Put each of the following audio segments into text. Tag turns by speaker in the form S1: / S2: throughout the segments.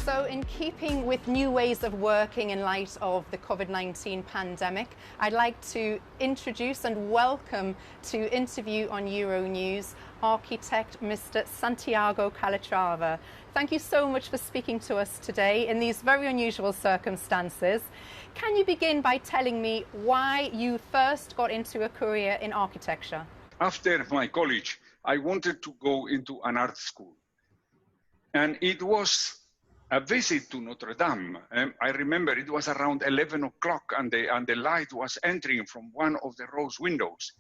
S1: So in keeping with new ways of working in light of the COVID-19 pandemic, I'd like to introduce and welcome to interview on Euronews architect Mr. Santiago Calatrava. Thank you so much for speaking to us today in these very unusual circumstances. Can you begin by telling me why you first got into a career in architecture?
S2: After my college, I wanted to go into an art school. And it was a visit to Notre Dame. I remember it was around 11 o'clock and the light was entering from one of the rose windows.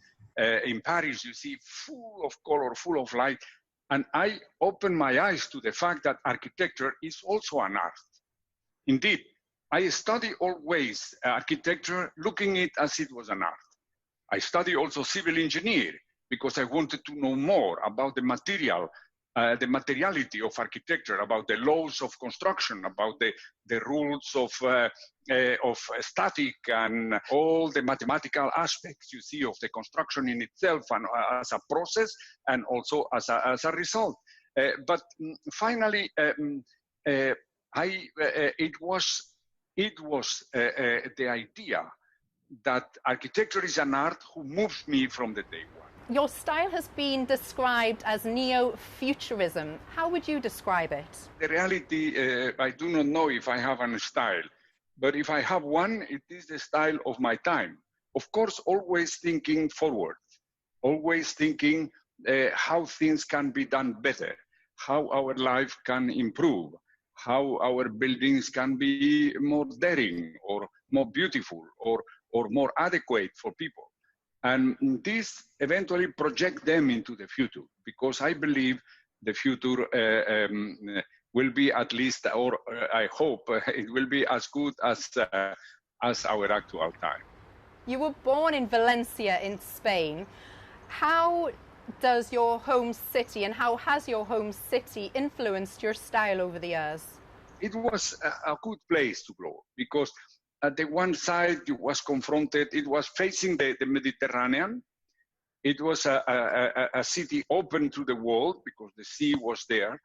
S2: In Paris, you see, full of color, full of light. And I opened my eyes to the fact that architecture is also an art. Indeed, I study always architecture, looking at it as it was an art. I study also civil engineering because I wanted to know more about the material, the materiality of architecture, about the laws of construction, about the rules of static and all the mathematical aspects you see of the construction in itself and as a process and also as a result. But finally, it was the idea that architecture is an art who moved me from the day one.
S1: Your style has been described as neo-futurism. How would you describe it?
S2: The reality, I do not know if I have a style, but if I have one, it is the style of my time. Of course, always thinking forward, always thinking how things can be done better, how our life can improve, how our buildings can be more daring or more beautiful or more adequate for people. And this eventually project them into the future, because I believe the future will be at least, or I hope it will be as good as our actual time.
S1: You were born in Valencia in Spain. How does your home city and how has your home city influenced your style over the years?
S2: It was a good place to grow because at the one side, it was confronted, it was facing the Mediterranean. It was a city open to the world because the sea was there,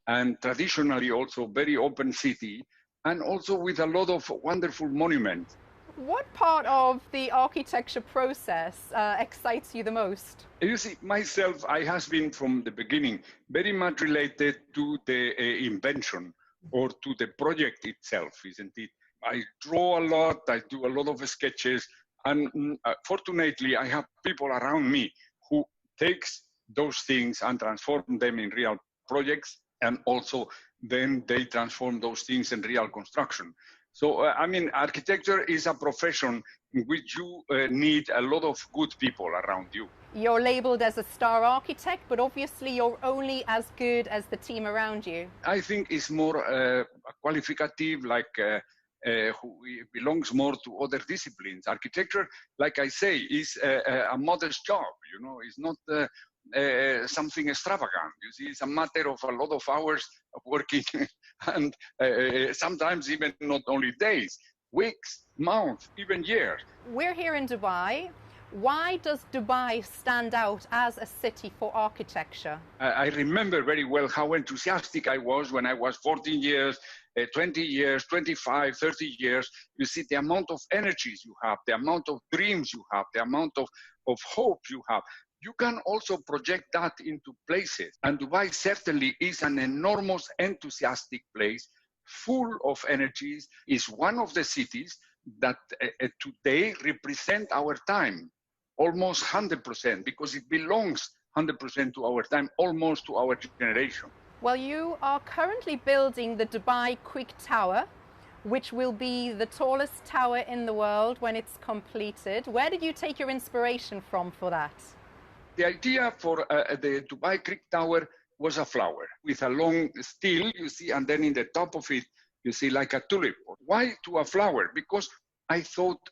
S2: and traditionally also very open city, and also with a lot of wonderful monuments.
S1: What part of the architecture process excites you the most?
S2: You see, myself, I has been from the beginning very much related to the invention or to the project itself, isn't it? I draw a lot, I do a lot of sketches, and fortunately I have people around me who takes those things and transform them in real projects, and also then they transform those things in real construction. So, I mean, architecture is a profession in which you need a lot of good people around you.
S1: You're labelled as a star architect, but obviously you're only as good as the team around you.
S2: I think it's more qualificative, like who belongs more to other disciplines. Architecture, like I say, is a modest job, you know, it's not something extravagant. You see, it's a matter of a lot of hours of working and sometimes even not only days, weeks, months, even years.
S1: We're here in Dubai. Why does Dubai stand out as a city for architecture?
S2: I remember very well how enthusiastic I was when I was 14 years, 20 years, 25, 30 years. You see the amount of energies you have, the amount of dreams you have, the amount of hope you have. You can also project that into places. And Dubai certainly is an enormous, enthusiastic place, full of energies. It's one of the cities that today represent our time, almost 100%, because it belongs 100% to our time, almost to our generation.
S1: Well, you are currently building the Dubai Quick Tower, which will be the tallest tower in the world when it's completed. Where did you take your inspiration from for that?
S2: The idea for the Dubai Quick Tower was a flower with a long steel, you see, and then in the top of it, you see like a tulip. Why to a flower? Because I thought,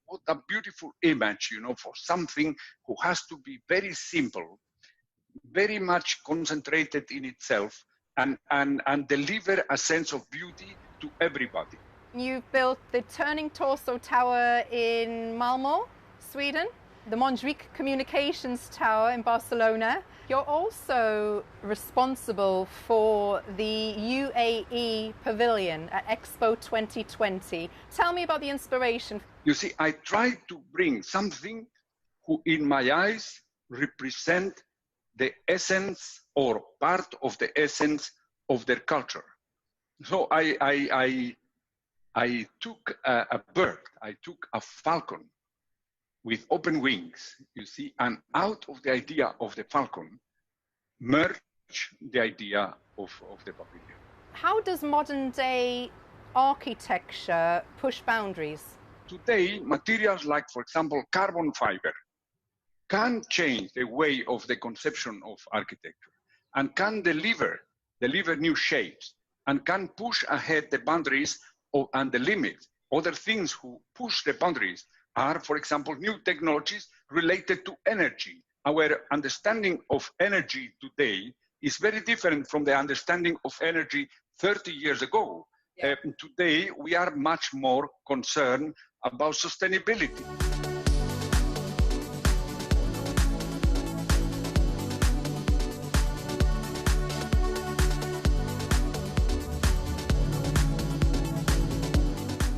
S2: what a beautiful image, you know, for something who has to be very simple, very much concentrated in itself, and deliver a sense of beauty to everybody.
S1: You've built the Turning Torso Tower in Malmö, Sweden, the Montjuic Communications Tower in Barcelona, You're also responsible for the UAE Pavilion at Expo 2020. Tell me about the inspiration.
S2: You see, I try to bring something who, in my eyes, represent the essence or part of the essence of their culture. So I took a bird, I took a falcon with open wings, you see, and out of the idea of the falcon, merge the idea of the pavilion.
S1: How does modern day architecture push boundaries?
S2: Today, materials like, for example, carbon fiber can change the way of the conception of architecture and can deliver new shapes and can push ahead the boundaries and the limits. Other things who push the boundaries are, for example, new technologies related to energy. Our understanding of energy today is very different from the understanding of energy 30 years ago.
S1: Yeah.
S2: Today, we are much more concerned about sustainability.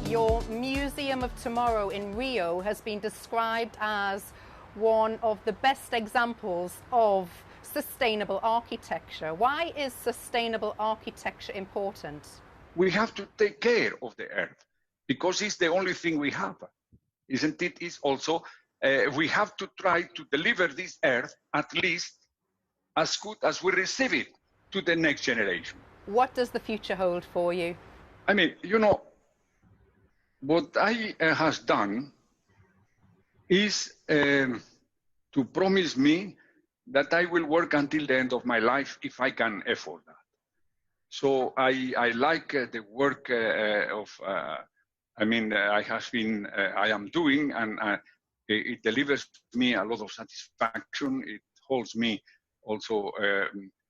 S1: Your Museum of Tomorrow in Rio has been described as one of the best examples of sustainable architecture. Why is sustainable architecture important?
S2: We have to take care of the earth because it's the only thing we have, isn't it? It's also, we have to try to deliver this earth at least as good as we receive it to the next generation.
S1: What does the future hold for you?
S2: I mean, you know, what I has done is to promise me that I will work until the end of my life if I can afford that. So I like the work I am doing, and it delivers me a lot of satisfaction. It holds me also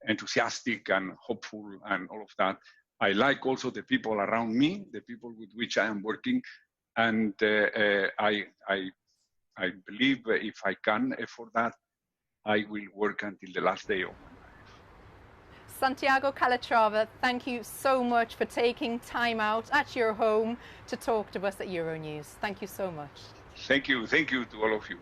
S2: enthusiastic and hopeful and all of that. I like also the people around me, the people with which I am working, and I believe if I can afford that, I will work until the last day of my life.
S1: Santiago Calatrava, thank you so much for taking time out at your home to talk to us at Euronews. Thank you so much.
S2: Thank you to all of you.